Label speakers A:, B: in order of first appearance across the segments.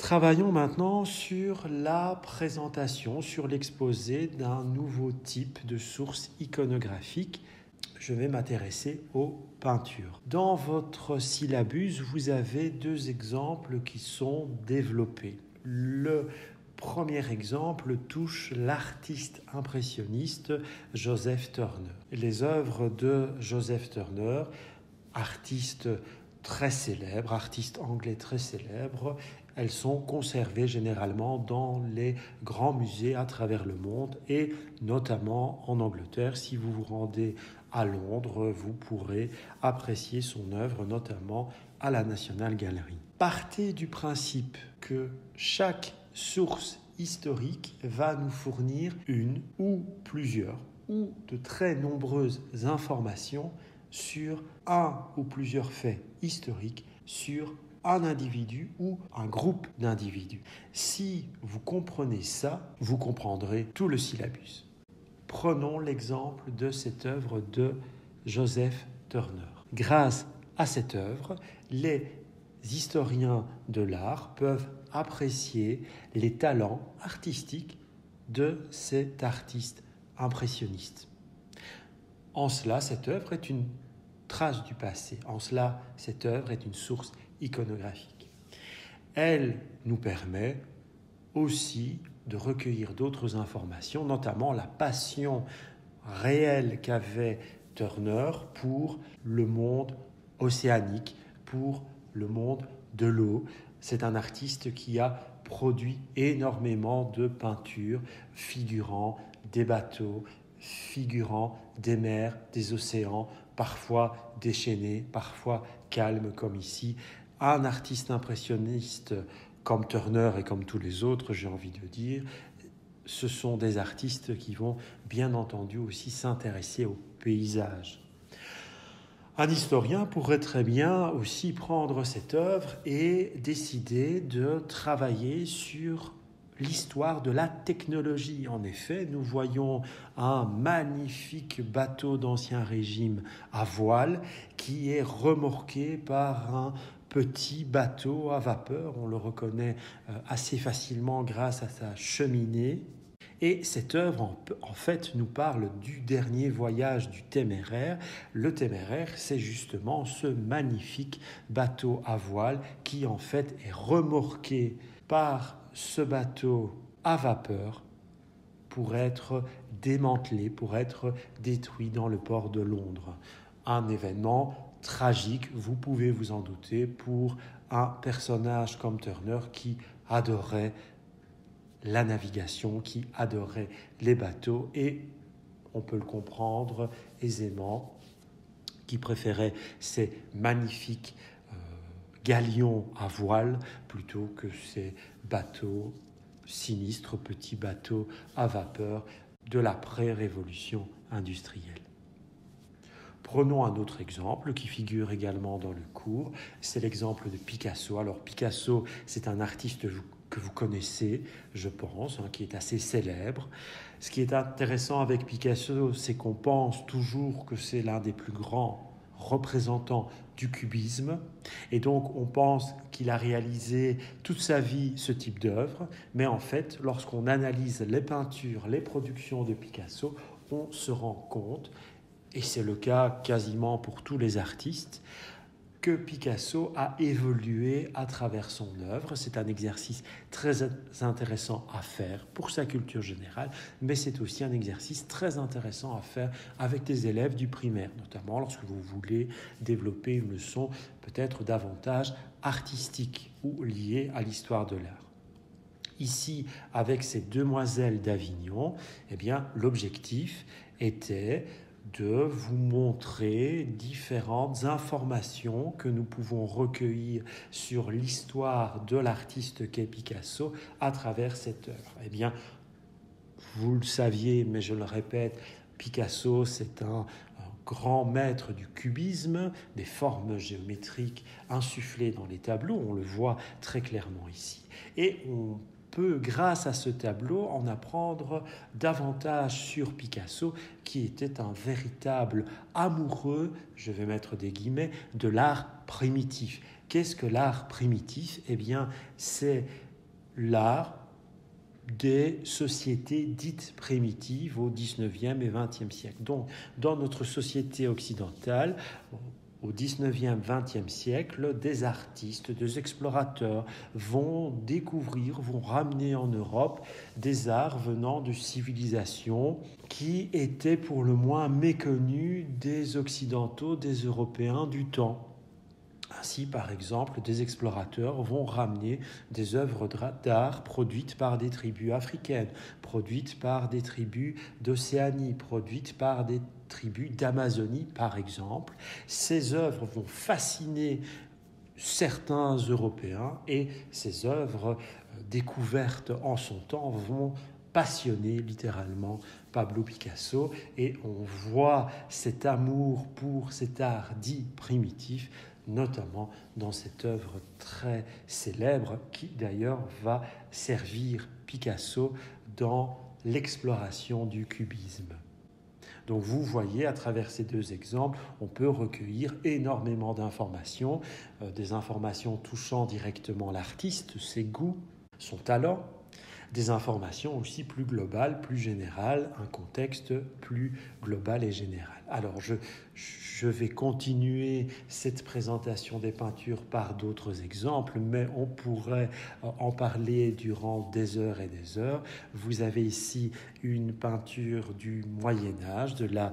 A: Travaillons maintenant sur la présentation, sur l'exposé d'un nouveau type de source iconographique. Je vais m'intéresser aux peintures. Dans votre syllabus, vous avez deux exemples qui sont développés. Le premier exemple touche l'artiste impressionniste Joseph Turner. Les œuvres de Joseph Turner, artiste très célèbre, artiste anglais très célèbre, elles sont conservées généralement dans les grands musées à travers le monde et notamment en Angleterre. Si vous vous rendez à Londres, vous pourrez apprécier son œuvre, notamment à la National Gallery. Partez du principe que chaque source historique va nous fournir une ou plusieurs ou de très nombreuses informations sur un ou plusieurs faits historiques, sur un individu ou un groupe d'individus. Si vous comprenez ça, vous comprendrez tout le syllabus. Prenons l'exemple de cette œuvre de Joseph Turner. Grâce à cette œuvre, les historiens de l'art peuvent apprécier les talents artistiques de cet artiste impressionniste. En cela, cette œuvre est une trace du passé. En cela, cette œuvre est une source iconographique. Elle nous permet aussi de recueillir d'autres informations, notamment la passion réelle qu'avait Turner pour le monde océanique, pour le monde de l'eau. C'est un artiste qui a produit énormément de peintures figurant des bateaux, figurant des mers, des océans, parfois déchaînés, parfois calmes comme ici. Un artiste impressionniste comme Turner et comme tous les autres, j'ai envie de dire, ce sont des artistes qui vont bien entendu aussi s'intéresser au paysage. Un historien pourrait très bien aussi prendre cette œuvre et décider de travailler sur l'histoire de la technologie. En effet, nous voyons un magnifique bateau d'Ancien Régime à voile qui est remorqué par un petit bateau à vapeur. On le reconnaît assez facilement grâce à sa cheminée. Et cette œuvre, en fait, nous parle du dernier voyage du Téméraire. Le Téméraire, c'est justement ce magnifique bateau à voile qui, en fait, est remorqué par ce bateau à vapeur pour être démantelé, pour être détruit dans le port de Londres. Un événement tragique, vous pouvez vous en douter, pour un personnage comme Turner qui adorait la navigation, qui adorait les bateaux et, on peut le comprendre aisément, qui préférait ces magnifiques galions à voile plutôt que ces bateaux sinistres, petits bateaux à vapeur de l'après-révolution industrielle. Prenons un autre exemple qui figure également dans le cours, c'est l'exemple de Picasso. Alors Picasso, c'est un artiste que vous connaissez, je pense, qui est assez célèbre. Ce qui est intéressant avec Picasso, c'est qu'on pense toujours que c'est l'un des plus grands représentants du cubisme, et donc on pense qu'il a réalisé toute sa vie ce type d'œuvre, mais en fait, lorsqu'on analyse les peintures, les productions de Picasso, on se rend compte, et c'est le cas quasiment pour tous les artistes, que Picasso a évolué à travers son œuvre. C'est un exercice très intéressant à faire pour sa culture générale, mais c'est aussi un exercice très intéressant à faire avec des élèves du primaire, notamment lorsque vous voulez développer une leçon peut-être davantage artistique ou liée à l'histoire de l'art. Ici, avec ces demoiselles d'Avignon, eh bien, l'objectif était de vous montrer différentes informations que nous pouvons recueillir sur l'histoire de l'artiste qu'est Picasso à travers cette œuvre. Eh bien, vous le saviez, mais je le répète, Picasso, c'est un grand maître du cubisme, des formes géométriques insufflées dans les tableaux, on le voit très clairement ici. Et on peut, grâce à ce tableau, en apprendre davantage sur Picasso, qui était un véritable amoureux, je vais mettre des guillemets, de l'art primitif. Qu'est-ce que l'art primitif ? Eh bien, c'est l'art des sociétés dites primitives au XIXe et XXe siècle. Donc, dans notre société occidentale, au XIXe, XXe siècle, des artistes, des explorateurs vont découvrir, vont ramener en Europe des arts venant de civilisations qui étaient pour le moins méconnues des Occidentaux, des Européens du temps. Ainsi, par exemple, des explorateurs vont ramener des œuvres d'art produites par des tribus africaines, produites par des tribus d'Océanie, produites par des tribus d'Amazonie, par exemple. Ces œuvres vont fasciner certains Européens et ces œuvres découvertes en son temps vont passionner littéralement Pablo Picasso, et on voit cet amour pour cet art dit primitif notamment dans cette œuvre très célèbre qui d'ailleurs va servir Picasso dans l'exploration du cubisme. Donc vous voyez, à travers ces deux exemples, on peut recueillir énormément d'informations, des informations touchant directement l'artiste, ses goûts, son talent, des informations aussi plus globales, plus générales, un contexte plus global et général. Alors je vais continuer cette présentation des peintures par d'autres exemples, mais on pourrait en parler durant des heures et des heures. Vous avez ici une peinture du Moyen-Âge, de la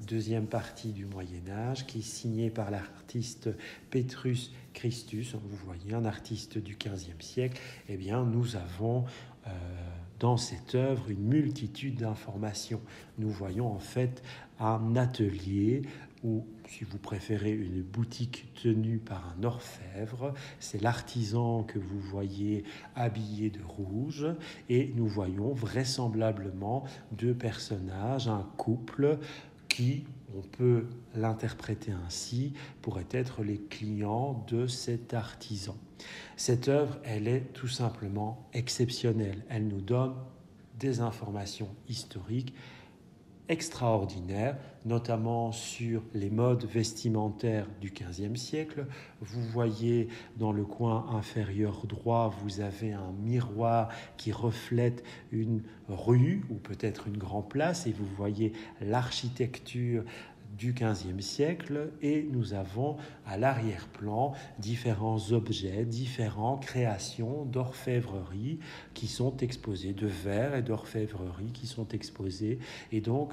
A: deuxième partie du Moyen-Âge, qui est signée par l'artiste Petrus Christus. Vous voyez, un artiste du XVe siècle. Eh bien, nous avons dans cette œuvre une multitude d'informations. Nous voyons en fait un atelier ou, si vous préférez, une boutique tenue par un orfèvre. C'est l'artisan que vous voyez habillé de rouge, et nous voyons vraisemblablement deux personnages, un couple qui, on peut l'interpréter ainsi, pourraient être les clients de cet artisan. Cette œuvre, elle est tout simplement exceptionnelle. Elle nous donne des informations historiques extraordinaires, notamment sur les modes vestimentaires du XVe siècle. Vous voyez dans le coin inférieur droit, vous avez un miroir qui reflète une rue ou peut-être une grande place, et vous voyez l'architecture du XVe siècle, et nous avons à l'arrière-plan différents objets, différentes créations d'orfèvrerie qui sont exposés, de verre et d'orfèvrerie qui sont exposés, et donc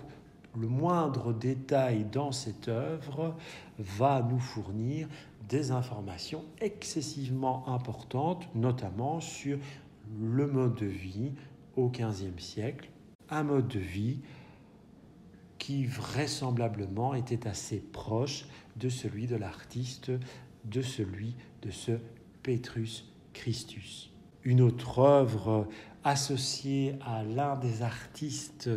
A: le moindre détail dans cette œuvre va nous fournir des informations excessivement importantes, notamment sur le mode de vie au XVe siècle, un mode de vie qui vraisemblablement était assez proche de celui de l'artiste, de celui de ce Petrus Christus. Une autre œuvre associée à l'un des artistes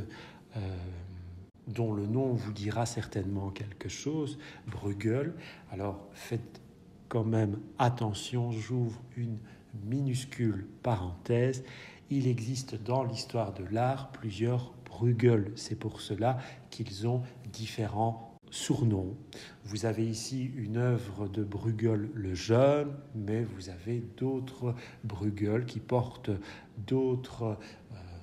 A: dont le nom vous dira certainement quelque chose, Bruegel. Alors faites quand même attention, j'ouvre une minuscule parenthèse. Il existe dans l'histoire de l'art plusieurs Bruegel. C'est pour cela qu'ils ont différents surnoms. Vous avez ici une œuvre de Bruegel le Jeune, mais vous avez d'autres Bruegel qui portent d'autres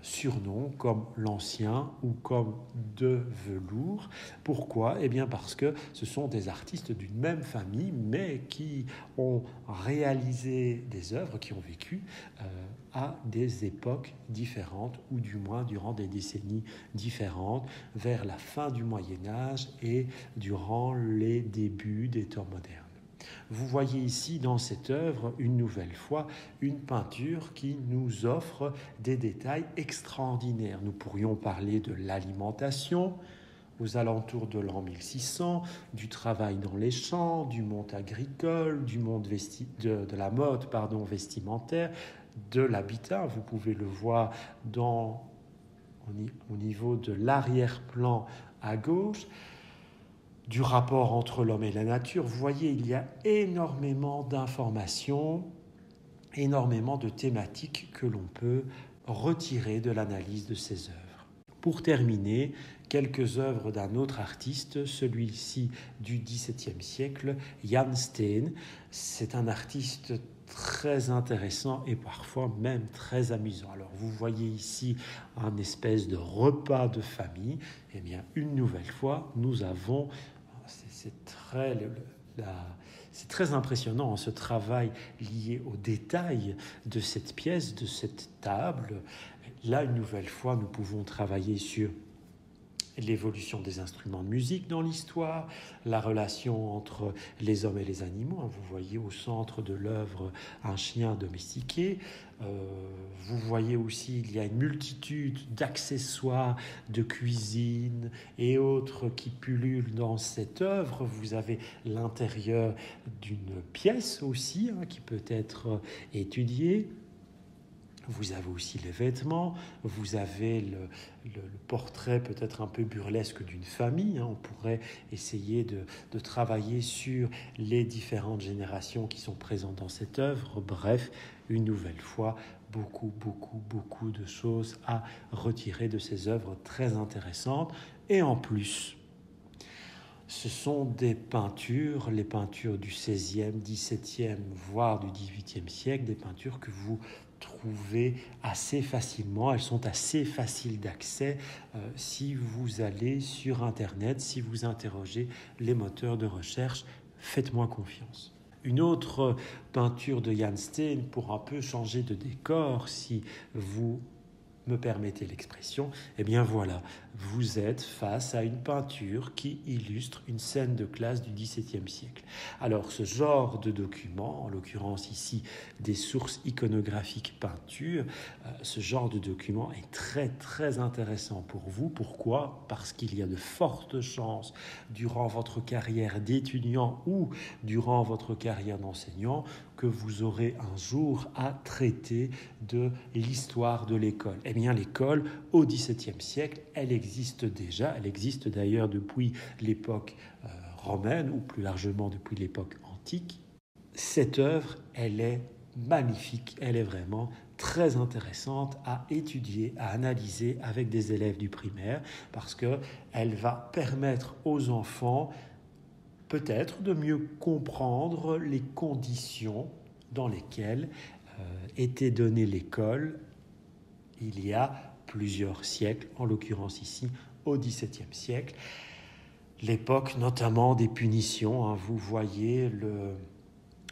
A: surnoms comme l'Ancien ou comme de Velours. Pourquoi ? Eh bien parce que ce sont des artistes d'une même famille, mais qui ont réalisé des œuvres, qui ont vécu à des époques différentes, ou du moins durant des décennies différentes, vers la fin du Moyen-Âge et durant les débuts des temps modernes. Vous voyez ici dans cette œuvre, une nouvelle fois, une peinture qui nous offre des détails extraordinaires. Nous pourrions parler de l'alimentation aux alentours de l'an 1600, du travail dans les champs, du monde agricole, du monde de la mode vestimentaire, de l'habitat. Vous pouvez le voir au niveau de l'arrière-plan à gauche, du rapport entre l'homme et la nature. Vous voyez, il y a énormément d'informations, énormément de thématiques que l'on peut retirer de l'analyse de ces œuvres. Pour terminer, quelques œuvres d'un autre artiste, celui-ci du XVIIe siècle, Jan Steen. C'est un artiste très intéressant et parfois même très amusant. Alors vous voyez ici un espèce de repas de famille. Eh bien, une nouvelle fois, nous avons, c'est très impressionnant, ce travail lié aux détails de cette pièce, de cette table. Là, une nouvelle fois, nous pouvons travailler sur l'évolution des instruments de musique dans l'histoire, la relation entre les hommes et les animaux. Vous voyez au centre de l'œuvre un chien domestiqué. Vous voyez aussi il y a une multitude d'accessoires de cuisine et autres qui pullulent dans cette œuvre. Vous avez l'intérieur d'une pièce aussi qui peut être étudiée. Vous avez aussi les vêtements, vous avez le portrait peut-être un peu burlesque d'une famille. On pourrait essayer de travailler sur les différentes générations qui sont présentes dans cette œuvre. Bref, une nouvelle fois, beaucoup de choses à retirer de ces œuvres très intéressantes. Et en plus, ce sont des peintures, les peintures du XVIe, XVIIe, voire du XVIIIe siècle, des peintures que vous trouvez assez facilement, elles sont assez faciles d'accès si vous allez sur Internet, si vous interrogez les moteurs de recherche, faites-moi confiance. Une autre peinture de Jan Steen pour un peu changer de décor, si vous me permettez l'expression, eh bien voilà, vous êtes face à une peinture qui illustre une scène de classe du XVIIe siècle. Alors ce genre de document, en l'occurrence ici des sources iconographiques peintures, ce genre de document est très intéressant pour vous. Pourquoi ? Parce qu'il y a de fortes chances durant votre carrière d'étudiant ou durant votre carrière d'enseignant que vous aurez un jour à traiter de l'histoire de l'école. Eh bien, l'école, au XVIIe siècle, elle existe déjà. Elle existe d'ailleurs depuis l'époque romaine, ou plus largement depuis l'époque antique. Cette œuvre, elle est magnifique. Elle est vraiment très intéressante à étudier, à analyser avec des élèves du primaire, parce qu'elle va permettre aux enfants peut-être de mieux comprendre les conditions dans lesquelles était donnée l'école il y a plusieurs siècles, en l'occurrence ici au XVIIe siècle. L'époque notamment des punitions, vous voyez le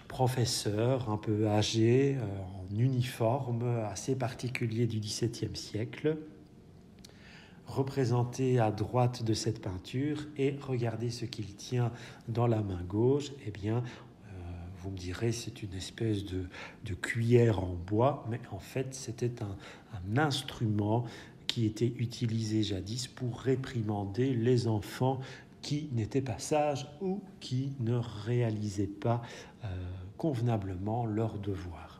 A: professeur un peu âgé, en uniforme assez particulier du XVIIe siècle, représenté à droite de cette peinture, et regardez ce qu'il tient dans la main gauche. Eh bien, vous me direz, c'est une espèce de cuillère en bois, mais en fait, c'était un instrument qui était utilisé jadis pour réprimander les enfants qui n'étaient pas sages ou qui ne réalisaient pas convenablement leurs devoirs.